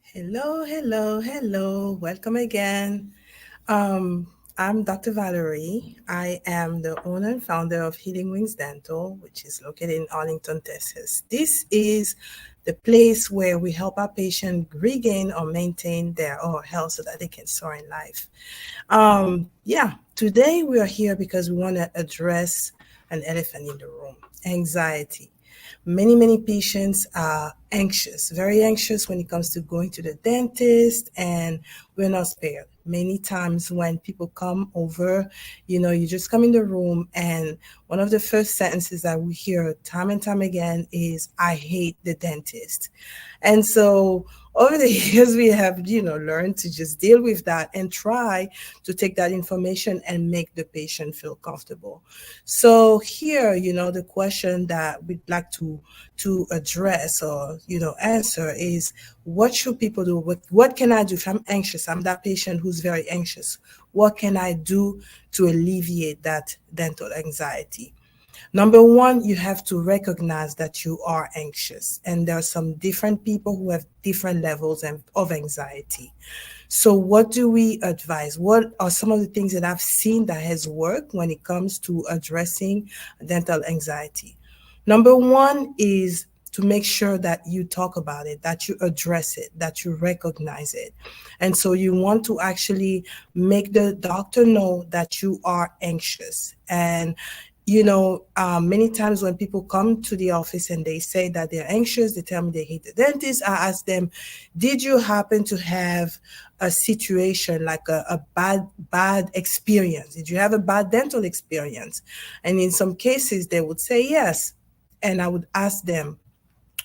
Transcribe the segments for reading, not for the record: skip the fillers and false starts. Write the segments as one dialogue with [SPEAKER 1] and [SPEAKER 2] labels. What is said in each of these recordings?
[SPEAKER 1] Hello, hello, hello. Welcome again. I'm Dr. Valerie. I am the owner and founder of Healing Wings Dental, which is located in Arlington, Texas. This is the place where we help our patients regain or maintain their oral health so that they can soar in life. Today we are here because we want to address an elephant in the room: anxiety. Many patients are anxious, very anxious when it comes to going to the dentist, and we're not spared. Many times when people come over, you just come in the room, and one of the first sentences that we hear time and time again is, I hate the dentist. And so over the years, we have, learned to just deal with that and try to take that information and make the patient feel comfortable. So here, the question that we'd like to address or, answer is, what should people do? What can I do if I'm anxious? I'm that patient who's very anxious. What can I do to alleviate that dental anxiety? Number one, you have to recognize that you are anxious, and there are some different people who have different levels of anxiety. So, what do we advise? What are some of the things that I've seen that has worked when it comes to addressing dental anxiety? Number one is to make sure that you talk about it, that you address it, that you recognize it. And so you want to actually make the doctor know that you are anxious. And many times when people come to the office and they say that they're anxious, they tell me they hate the dentist. I ask them, did you happen to have a situation like a bad experience? Did you have a bad dental experience? And in some cases, they would say yes. And I would ask them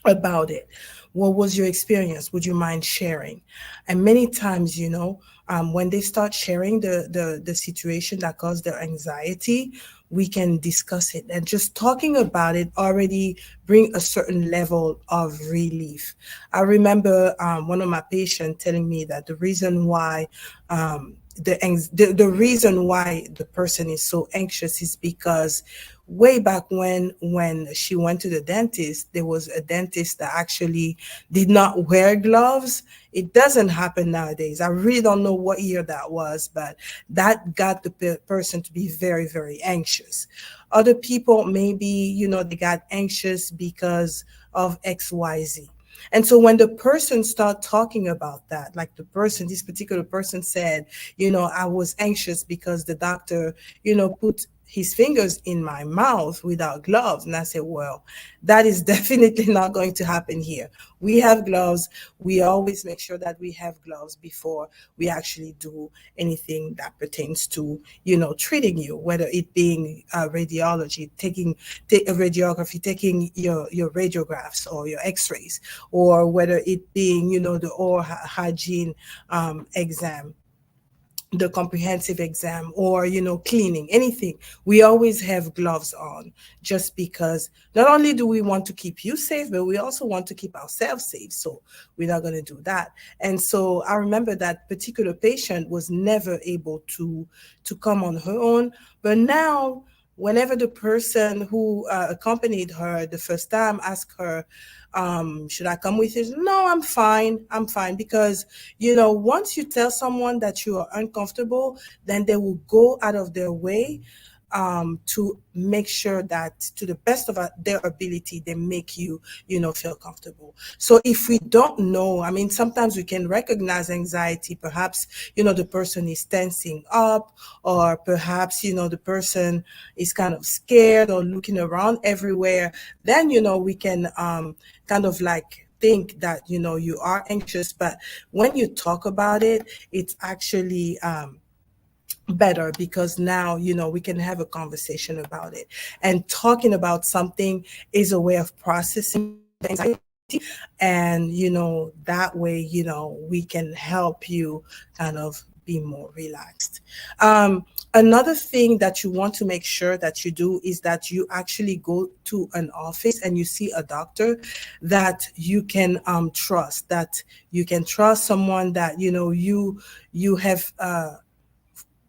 [SPEAKER 1] about it. What was your experience? Would you mind sharing? And many times, when they start sharing the situation that caused their anxiety, we can discuss it. And just talking about it already bring a certain level of relief. I remember one of my patients telling me that the reason why the reason why the person is so anxious is because way back when she went to the dentist, there was a dentist that actually did not wear gloves. It doesn't happen nowadays. I really don't know what year that was, but that got the person to be very anxious. Other people, maybe, they got anxious because of XYZ. And so when the person start talking about that, like this particular person said, I was anxious because the doctor, put his fingers in my mouth without gloves. And I said, well, that is definitely not going to happen here. We have gloves. We always make sure that we have gloves before we actually do anything that pertains to, treating you, whether it being radiology, take a radiography, taking your radiographs or your x-rays, or whether it being, the oral hygiene exam, the comprehensive exam, or cleaning, anything. We always have gloves on, just because not only do we want to keep you safe, but we also want to keep ourselves safe. So we're not going to do that. And so I remember that particular patient was never able to come on her own, but now whenever the person who accompanied her the first time asked her, should I come with you? No, I'm fine. Because, once you tell someone that you are uncomfortable, then they will go out of their way to make sure that to the best of their ability, they make you, feel comfortable. So if we don't know, I mean, sometimes we can recognize anxiety. Perhaps, the person is tensing up, or perhaps, the person is kind of scared or looking around everywhere. Then, we can kind of like think that, you are anxious. But when you talk about it, it's actually better, because now we can have a conversation about it, and talking about something is a way of processing anxiety. And that way we can help you kind of be more relaxed. Another thing that you want to make sure that you do is that you actually go to an office and you see a doctor that you can trust, that you can trust someone that you have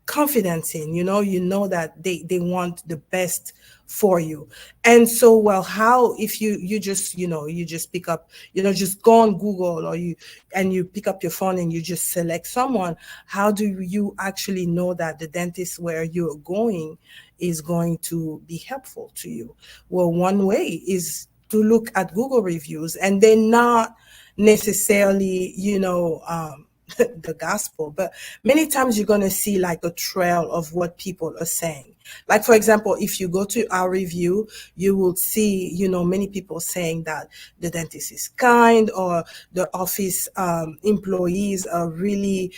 [SPEAKER 1] confidence in, you know that they want the best for you. And so, well, how, if you just, you just pick up, just go on Google, or you pick up your phone and you just select someone, how do you actually know that the dentist where you're going is going to be helpful to you? Well, one way is to look at Google reviews, and they're not necessarily, the gospel, but many times you're going to see like a trail of what people are saying. Like, for example, if you go to our review, you will see, many people saying that the dentist is kind, or the office employees are really,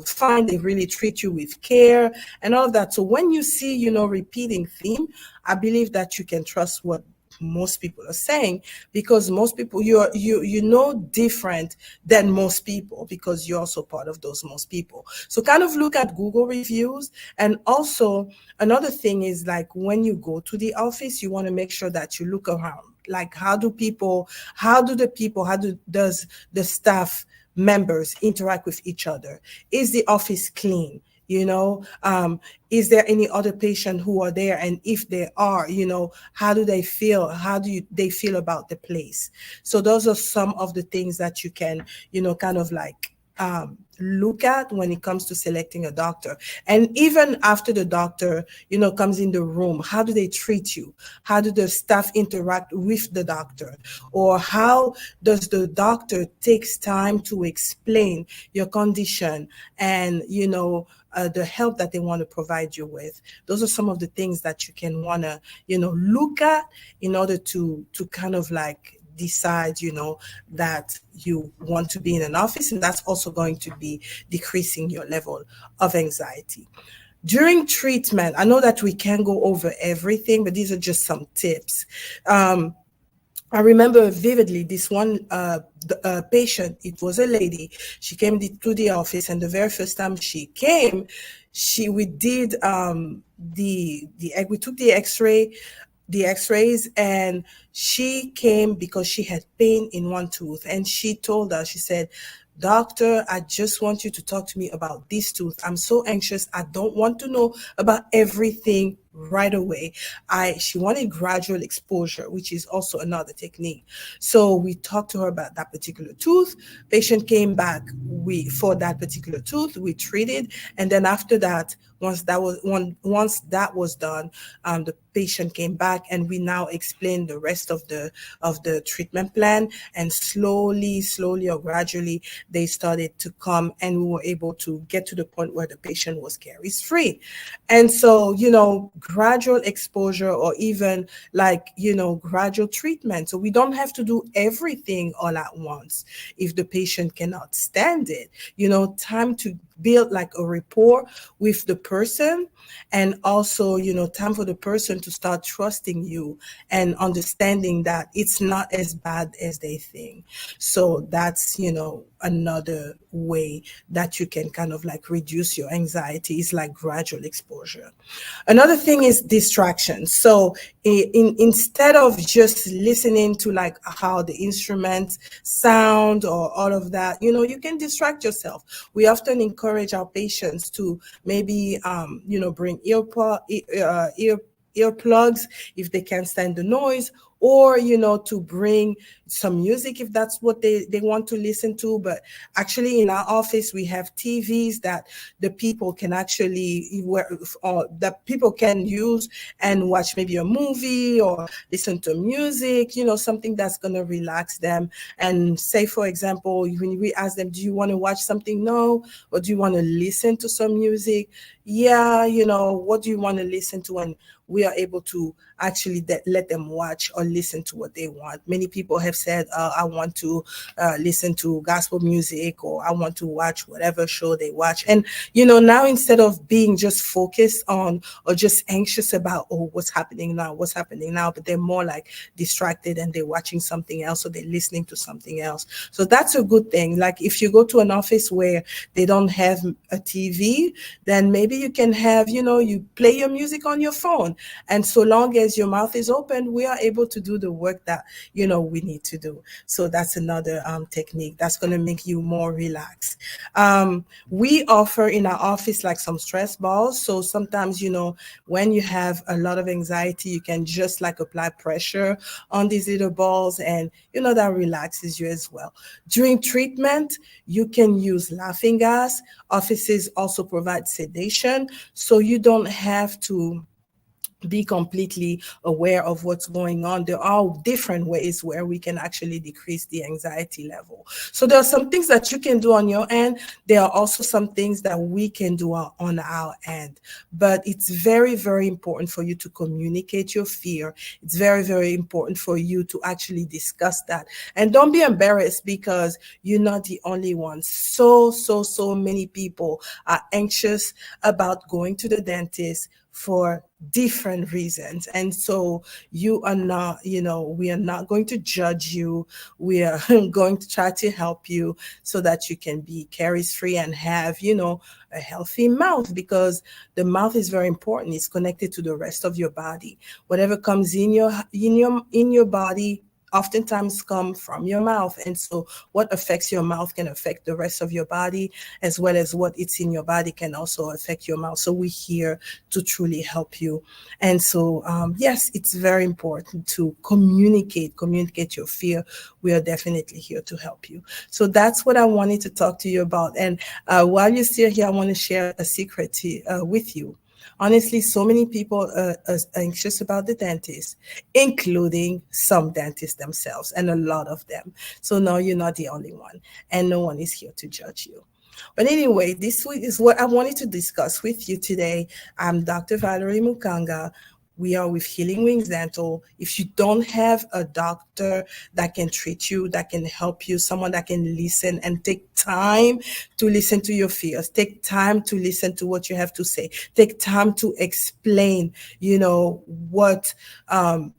[SPEAKER 1] fine. They really treat you with care and all of that. So when you see, repeating theme, I believe that you can trust what most people are saying, because most people, different than most people, because you're also part of those most people. So kind of look at Google reviews. And also another thing is, like, when you go to the office, you want to make sure that you look around, like, does the staff members interact with each other? Is the office clean? Is there any other patient who are there? And if they are, how do they feel? They feel about the place? So those are some of the things that you can, kind of like look at when it comes to selecting a doctor. And even after the doctor, comes in the room, how do they treat you? How do the staff interact with the doctor? Or how does the doctor takes time to explain your condition and, the help that they want to provide you with? Those are some of the things that you can want to, look at in order to kind of like decide, that you want to be in an office, and that's also going to be decreasing your level of anxiety. During treatment, I know that we can't go over everything, but these are just some tips. I remember vividly this one patient. It was a lady. She came to the office, and the very first time she came, we did we took the x-rays, and she came because she had pain in one tooth. And she told us, she said, "Doctor, I just want you to talk to me about this tooth. I'm so anxious. I don't want to know about everything right away." She wanted gradual exposure, which is also another technique. So we talked to her about that particular tooth. Patient came back. For that particular tooth, we treated, and then after that, once that was done, the patient came back, and we now explained the rest of the treatment plan. And slowly or gradually, they started to come, and we were able to get to the point where the patient was caries free. And so, gradual exposure, or even like, gradual treatment. So we don't have to do everything all at once if the patient cannot stand it. Time to build like a rapport with the person, and also, time for the person to start trusting you and understanding that it's not as bad as they think. So that's, another way that you can kind of like reduce your anxiety, is like gradual exposure. Another thing is distraction. So instead of just listening to like how the instruments sound or all of that, you can distract yourself. We often encourage our patients to maybe, bring earplugs if they can't stand the noise, or to bring some music if that's what they want to listen to. But actually, in our office, we have TVs that the people can that people can use and watch maybe a movie or listen to music, something that's going to relax them. And say, for example, when we ask them, "Do you want to watch something?" "No." "Or do you want to listen to some music?" "Yeah." What do you want to listen to? And we are able to actually let them watch or listen to what they want. Many people have said, "I want to listen to gospel music," or "I want to watch whatever show they watch." And, now instead of being just focused on or just anxious about, "Oh, what's happening now? But they're more like distracted, and they're watching something else, or they're listening to something else. So that's a good thing. Like, if you go to an office where they don't have a TV, then maybe you can have, you play your music on your phone. And so long as your mouth is open, we are able to do the work that, we need to do. So that's another technique that's going to make you more relaxed. We offer in our office like some stress balls. So sometimes, when you have a lot of anxiety, you can just like apply pressure on these little balls, and that relaxes you as well. During treatment, you can use laughing gas. Offices also provide sedation, so you don't have to be completely aware of what's going on. There are different ways where we can actually decrease the anxiety level. So there are some things that you can do on your end. There are also some things that we can do on our end. But it's very, very important for you to communicate your fear. It's very, very important for you to actually discuss that. And don't be embarrassed, because you're not the only one. So many people are anxious about going to the dentist for different reasons. And so you are not, we are not going to judge you. We are going to try to help you so that you can be caries free and have, a healthy mouth, because the mouth is very important. It's connected to the rest of your body. Whatever comes in your body oftentimes come from your mouth. And so what affects your mouth can affect the rest of your body, as well as what it's in your body can also affect your mouth. So we're here to truly help you. And so, yes, it's very important to communicate your fear. We are definitely here to help you. So that's what I wanted to talk to you about. And while you're still here, I want to share a secret with you. Honestly, so many people are anxious about the dentist, including some dentists themselves, and a lot of them. So no, you're not the only one, and no one is here to judge you. But anyway, this is what I wanted to discuss with you today. I'm Dr. Valerie Mukanga. We are with Healing Wings Dental. If you don't have a doctor that can treat you, that can help you, someone that can listen and take time to listen to your fears, take time to listen to what you have to say, take time to explain, what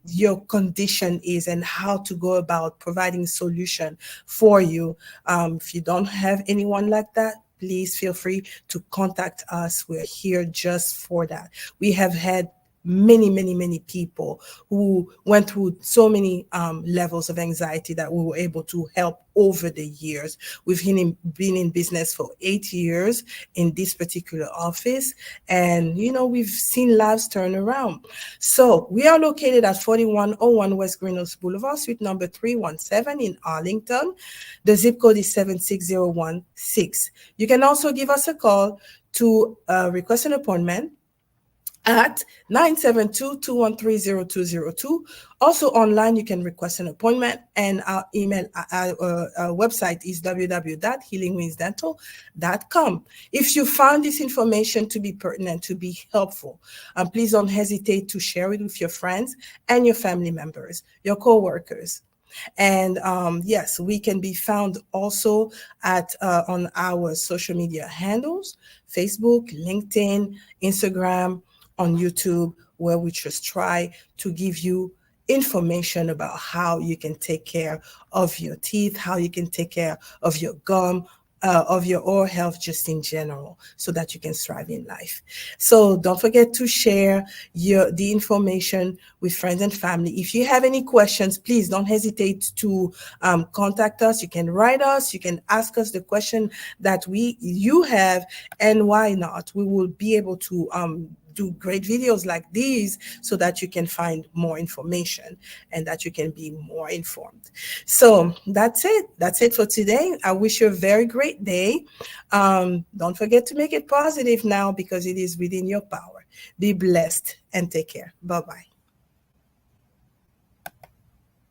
[SPEAKER 1] your condition is and how to go about providing solution for you. If you don't have anyone like that, please feel free to contact us. We're here just for that. We have had many people who went through so many levels of anxiety that we were able to help over the years. We've been in business for 8 years in this particular office, and we've seen lives turn around. So we are located at 4101 West Greenwich Boulevard, suite number 317 in Arlington. The zip code is 76016. You can also give us a call to request an appointment at 972-213-0202. Also online, you can request an appointment, and our website is www.healingwingsdental.com. If you found this information to be pertinent, to be helpful, please don't hesitate to share it with your friends and your family members, your co-workers. And yes, we can be found also on our social media handles: Facebook, LinkedIn, Instagram, on YouTube, where we just try to give you information about how you can take care of your teeth, how you can take care of your gum, of your oral health just in general, so that you can thrive in life. So don't forget to share the information with friends and family. If you have any questions, please don't hesitate to contact us. You can write us, you can ask us the question that you have, and why not? We will be able to do great videos like these so that you can find more information and that you can be more informed. So that's it for today. I wish you a very great day. Don't forget to make it positive now, because it is within your power. Be blessed and take care. Bye-bye.